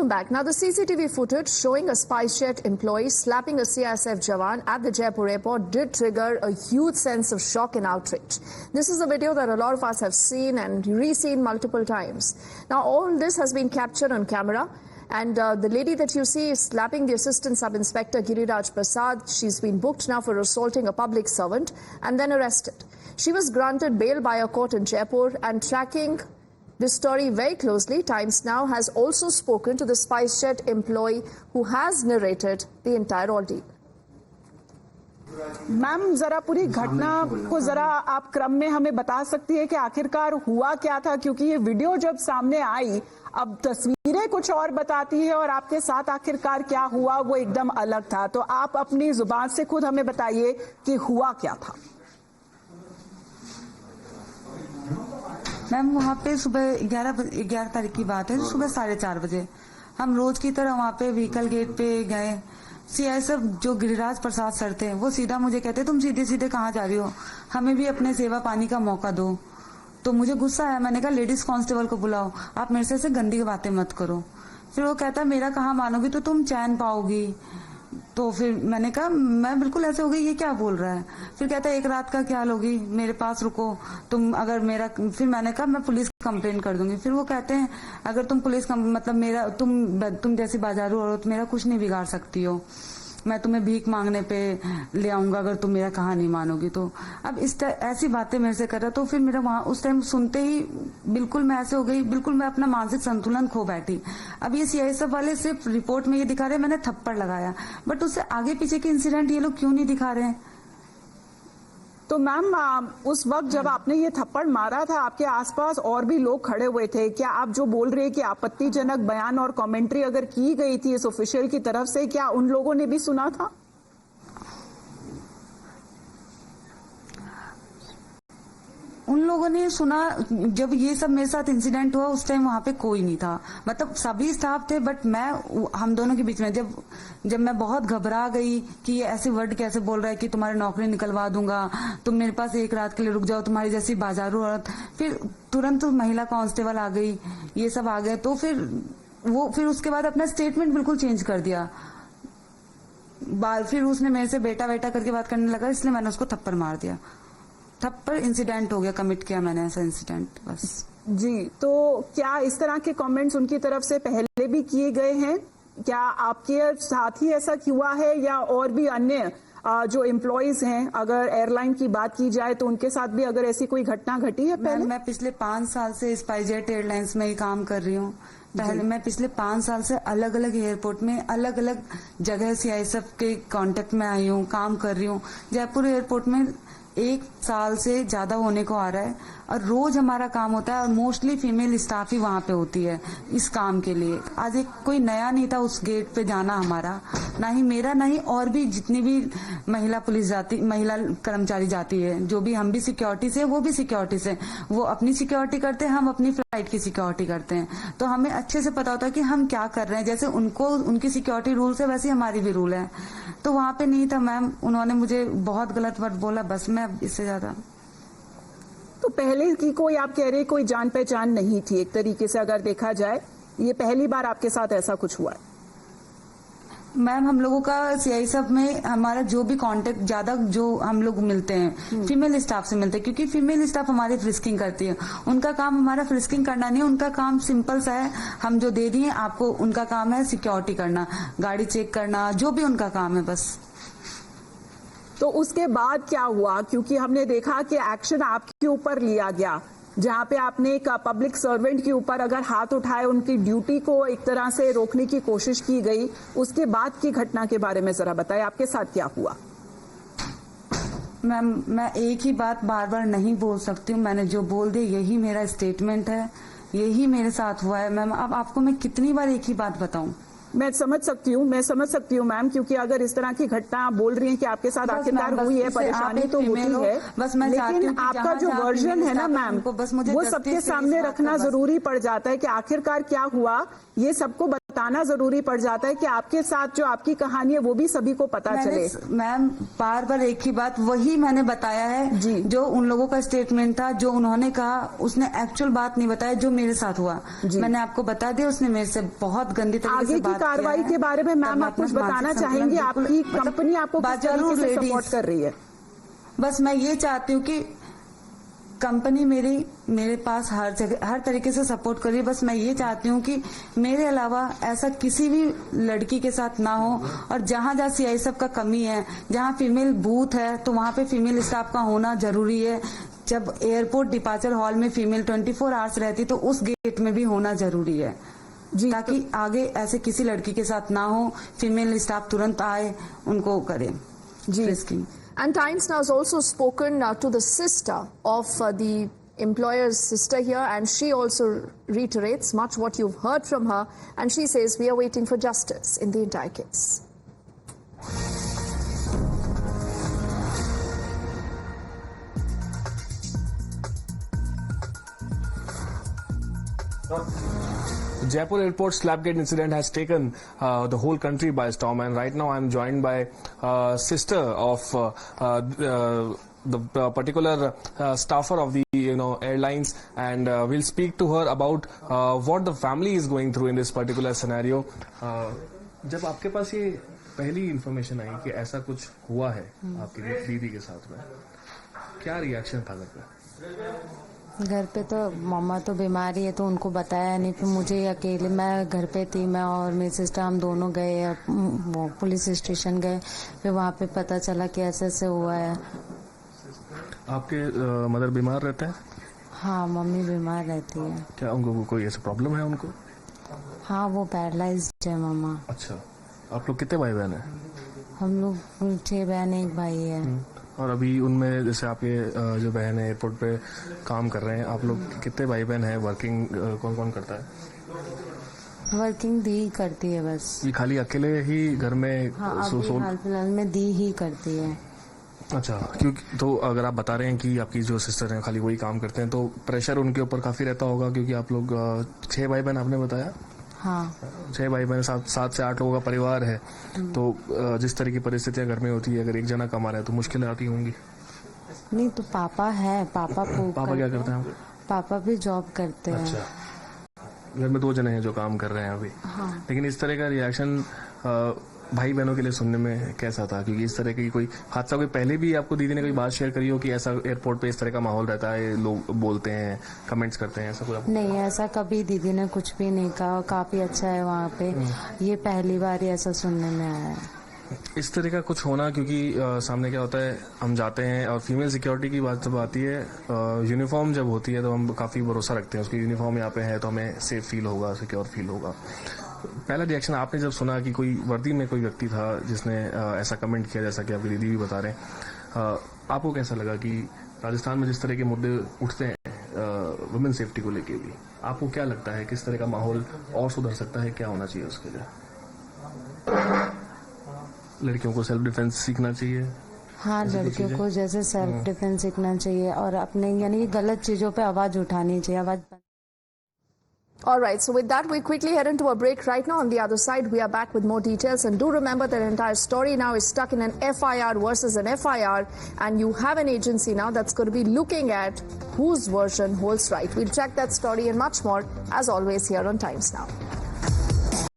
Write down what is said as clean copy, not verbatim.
Welcome back. Now, the CCTV footage showing a SpiceJet employee slapping a CISF Jawan at the Jaipur airport did trigger a huge sense of shock and outrage. This is a video that a lot of us have seen and re-seen multiple times. Now, all this has been captured on camera. And the lady that you see is slapping the Assistant Sub-Inspector Giriraj Prasad. She's been booked now for assaulting a public servant and then arrested. She was granted bail by a court in Jaipur, and tracking this story very closely, Times Now has also spoken to the SpiceJet employee who has narrated the entire ordeal. Ma'am, जरा पूरी घटना को जरा आप क्रम में हमें बता सकती है कि आखिरकार हुआ क्या था, क्योंकि ये वीडियो जब सामने आई, अब तस्वीरें कुछ और बताती है और आपके साथ आखिरकार क्या हुआ वो एकदम अलग था। तो आप अपनी जुबान से खुद हमें बताइए कि हुआ क्या था। मैम, वहाँ पे सुबह 11 तारीख की बात है, सुबह 4:30 बजे हम रोज की तरह वहाँ पे व्हीकल गेट पे गए। सीआईएसएफ जो गिरिराज प्रसाद सर थे, वो सीधा मुझे कहते, तुम सीधे सीधे कहाँ जा रही हो, हमें भी अपने सेवा पानी का मौका दो। तो मुझे गुस्सा आया, मैंने कहा लेडीज कांस्टेबल को बुलाओ, आप मेरे से ऐसे गंदी बातें मत करो। फिर वो कहता मेरा कहाँ मानोगी, तो तुम चैन पाओगी। तो फिर मैंने कहा, मैं बिल्कुल ऐसे हो गई, ये क्या बोल रहा है। फिर कहता है एक रात का क्या लोगी, मेरे पास रुको, तुम अगर मेरा, फिर मैंने कहा मैं पुलिस कंप्लेन कर दूंगी। फिर वो कहते हैं अगर तुम पुलिस मतलब मेरा तुम जैसी बाजारू औरत मेरा कुछ नहीं बिगाड़ सकती हो, मैं तुम्हें भीख मांगने पे ले आऊंगा अगर तुम मेरा कहा नहीं मानोगी तो। अब ऐसी बातें मेरे से कर रहा, तो फिर मेरा वहां उस टाइम सुनते ही बिल्कुल मैं ऐसे हो गई, बिल्कुल मैं अपना मानसिक संतुलन खो बैठी। अब ये सीआईएसएफ वाले सिर्फ रिपोर्ट में ये दिखा रहे मैंने थप्पड़ लगाया, बट उससे आगे पीछे के इंसिडेंट ये लोग क्यों नहीं दिखा रहे हैं। तो मैम, उस वक्त जब आपने ये थप्पड़ मारा था, आपके आसपास और भी लोग खड़े हुए थे, क्या आप जो बोल रहे हैं कि आपत्तिजनक बयान और कमेंट्री अगर की गई थी इस ऑफिशियल की तरफ से, क्या उन लोगों ने भी सुना था? उन लोगों ने सुना। जब ये सब मेरे साथ इंसिडेंट हुआ उस टाइम वहां पे कोई नहीं था, मतलब सभी स्टाफ थे, बट हम दोनों के बीच में जब मैं बहुत घबरा गई कि ये ऐसे वर्ड कैसे बोल रहा है कि तुम्हारी नौकरी निकलवा दूंगा, तुम मेरे पास एक रात के लिए रुक जाओ, तुम्हारी जैसी बाजारू औरत। फिर तुरंत महिला कांस्टेबल आ गई, ये सब आ गए, तो फिर उसके बाद अपना स्टेटमेंट बिल्कुल चेंज कर दिया। फिर उसने मेरे से बेटा बेटा करके बात करने लगा, इसलिए मैंने उसको थप्पड़ मार दिया। थप्पड़ इंसिडेंट हो गया, कमिट किया मैंने ऐसा इंसिडेंट बस। जी, तो क्या इस तरह के कमेंट्स उनकी तरफ से पहले भी किए गए हैं? क्या आपके साथ ही ऐसा हुआ है या और भी अन्य जो एम्प्लॉइज हैं, अगर एयरलाइन की बात की जाए तो उनके साथ भी अगर ऐसी कोई घटना घटी है पहले? मैं पिछले 5 साल से स्पाइसजेट एयरलाइंस में ही काम कर रही हूँ। पहले मैं पिछले 5 साल से अलग अलग एयरपोर्ट में अलग अलग जगह सीआईएसएफ के कांटेक्ट में आई हूँ, काम कर रही हूँ। जयपुर एयरपोर्ट में 1 साल से ज्यादा होने को आ रहा है और रोज हमारा काम होता है और मोस्टली फीमेल स्टाफ ही वहां पे होती है इस काम के लिए। आज कोई नया नहीं था उस गेट पे जाना हमारा, ना ही मेरा ना ही और भी जितनी भी महिला कर्मचारी जाती है, जो भी हम भी सिक्योरिटी से, वो भी सिक्योरिटी से, वो अपनी सिक्योरिटी करते हैं, हम अपनी फ्लाइट की सिक्योरिटी करते हैं। तो हमें अच्छे से पता होता है कि हम क्या कर रहे हैं, जैसे उनको उनकी सिक्योरिटी रूल्स है वैसे हमारी भी रूल है। तो वहां पे नहीं था मैम, उन्होंने मुझे बहुत गलत वर्ड बोला, बस मैं इससे ज्यादा। तो पहले की कोई, आप कह रहे कोई जान पहचान नहीं थी एक तरीके से, अगर देखा जाए ये पहली बार आपके साथ ऐसा कुछ हुआ है? मैम, हम लोगों का सीआईएसएफ में हमारा जो भी कांटेक्ट ज्यादा जो हम लोग मिलते हैं फीमेल स्टाफ से मिलते हैं, क्योंकि फीमेल स्टाफ हमारी फ्रिस्किंग करती है। उनका काम हमारा फ्रिस्किंग करना नहीं है, उनका काम सिंपल सा है, हम जो दे दिए आपको, उनका काम है सिक्योरिटी करना, गाड़ी चेक करना, जो भी उनका काम है बस। तो उसके बाद क्या हुआ? क्योंकि हमने देखा कि एक्शन आपके ऊपर लिया गया, जहां पे आपने एक पब्लिक सर्वेंट के ऊपर अगर हाथ उठाए, उनकी ड्यूटी को एक तरह से रोकने की कोशिश की गई। उसके बाद की घटना के बारे में जरा बताएं, आपके साथ क्या हुआ? मैम, मैं एक ही बात बार बार नहीं बोल सकती हूँ, मैंने जो बोल दी यही मेरा स्टेटमेंट है, यही मेरे साथ हुआ है। मैम, अब आपको मैं कितनी बार एक ही बात बताऊं? मैं समझ सकती हूँ मैम, क्योंकि अगर इस तरह की घटना आप बोल रही हैं कि आपके साथ आखिरकार हुई है, परेशानी तो होती है, बस मैं लेकिन आपका जो वर्जन है ना मैम, वो सबके सामने रखना जरूरी पड़ जाता है कि आखिरकार क्या हुआ, ये सबको बताना जरूरी पड़ जाता है कि आपके साथ जो आपकी कहानी है वो भी सभी को पता चले। मैम बार बार एक ही बात वही मैंने बताया है जी। जो उन लोगों का स्टेटमेंट था, जो उन्होंने कहा, उसने एक्चुअल बात नहीं बताया जो मेरे साथ हुआ। मैंने आपको बता दिया, उसने मेरे से बहुत गंदी तरीके से आगे की कार्रवाई के बारे में मैम आप कुछ बताना चाहेंगी? आपकी कंपनी आपको किस तरीके से सपोर्ट कर रही है? बस मैं ये चाहती हूँ कि कंपनी मेरे पास हर जगह हर तरीके से सपोर्ट कर रही है। बस मैं ये चाहती हूँ कि मेरे अलावा ऐसा किसी भी लड़की के साथ ना हो, और जहाँ जहाँ CISF का कमी है, जहाँ फीमेल बूथ है तो वहाँ पे फीमेल स्टाफ का होना जरूरी है। जब एयरपोर्ट डिपार्चर हॉल में फीमेल 24 आवर्स रहती तो उस गेट में भी होना जरूरी है जी, ताकि आगे ऐसे किसी लड़की के साथ ना हो। फीमेल स्टाफ तुरंत आए, उनको करे जी। And Times Now has also spoken to the sister of the employer's sister here, and she also reiterates much what you've heard from her, and she says we are waiting for justice in the entire case. Jaipur Airport Slapgate incident has taken the whole country by storm, and right now I'm joined by sister of the particular staffer of the airlines, and we'll speak to her about what the family is going through in this particular scenario. जब आपके पास ये पहली information आई कि ऐसा कुछ हुआ है आपकी दीदी के साथ में, क्या रिएक्शन था घर पे? घर पे तो मम्मा तो बीमारी है तो उनको बताया नहीं, फिर मुझे अकेले, मैं घर पे थी, मैं और मेरी सिस्टर हम दोनों गए पुलिस स्टेशन गए, फिर वहाँ पे पता चला कि ऐसे ऐसे हुआ है। आपके मदर बीमार रहते हैं? हाँ, मम्मी बीमार रहती है। क्या उनको कोई ऐसा प्रॉब्लम है उनको? हाँ, वो पैरालाइज्ड है मम्मा। अच्छा, आप लोग कितने भाई बहन हैं? हम लोग 6 बहन 1 भाई है। और अभी उनमें जैसे आपके जो बहन है एयरपोर्ट पे काम कर रहे हैं, आप लोग कितने भाई बहन हैं? वर्किंग कौन कौन करता है? वर्किंग दी करती है बस। ये खाली अकेले ही घर में? हाँ, अभी हाल फिलहाल में दी ही करती है। अच्छा, क्योंकि तो अगर आप बता रहे हैं कि आपकी जो सिस्टर हैं खाली वही काम करते हैं, तो प्रेशर उनके ऊपर काफी रहता होगा, क्योंकि आप लोग 6 भाई बहन आपने बताया? हाँ, 6 भाई बहन, 7 से 8 लोगों का परिवार है। तो जिस तरह की परिस्थितियां घर में होती है, अगर एक जना कमा रहा है तो मुश्किलें आती होंगी। नहीं तो पापा है, पापा क्या करते हैं? पापा भी जॉब करते हैं। अच्छा, घर में 2 जने हैं जो काम कर रहे हैं अभी। हाँ। लेकिन इस तरह का रिएक्शन भाई बहनों के लिए सुनने में कैसा था? क्योंकि इस तरह की कोई हादसा कोई पहले भी आपको दीदी ने कोई बात शेयर करी हो कि ऐसा एयरपोर्ट पे इस तरह का माहौल रहता है, लोग बोलते हैं, कमेंट्स करते हैं, ऐसा कोई? नहीं, ऐसा कभी दीदी ने कुछ भी नहीं कहा, काफी अच्छा है वहाँ पे। ये पहली बार ही ऐसा सुनने में आया है। इस तरह का कुछ होना, क्योंकि सामने क्या होता है, हम जाते हैं और फीमेल सिक्योरिटी की बात जब आती है, यूनिफॉर्म जब होती है तो हम काफी भरोसा रखते हैं उसकी, यूनिफॉर्म यहाँ पे है तो हमें सेफ फील होगा, सिक्योर फील होगा। पहला रिएक्शन आपने जब सुना कि कोई वर्दी में कोई व्यक्ति था जिसने ऐसा कमेंट किया, जैसा कि आपकी दीदी भी बता रहे हैं, आपको कैसा लगा कि राजस्थान में जिस तरह के मुद्दे उठते हैं वुमेन सेफ्टी को लेके भी, आपको क्या लगता है किस तरह का माहौल और सुधर सकता है, क्या होना चाहिए उसके लिए? लड़कियों को सेल्फ डिफेंस सीखना चाहिए। हाँ, लड़कियों को जैसे सेल्फ डिफेंस सीखना चाहिए और अपने यानी गलत चीजों पे आवाज उठानी चाहिए। आवाज All right, so with that, we quickly head into a break right now. On the other side, we are back with more details. And do remember that entire story now is stuck in an FIR versus an FIR. And you have an agency now that's going to be looking at whose version holds right. We'll check that story and much more, as always, here on Times Now.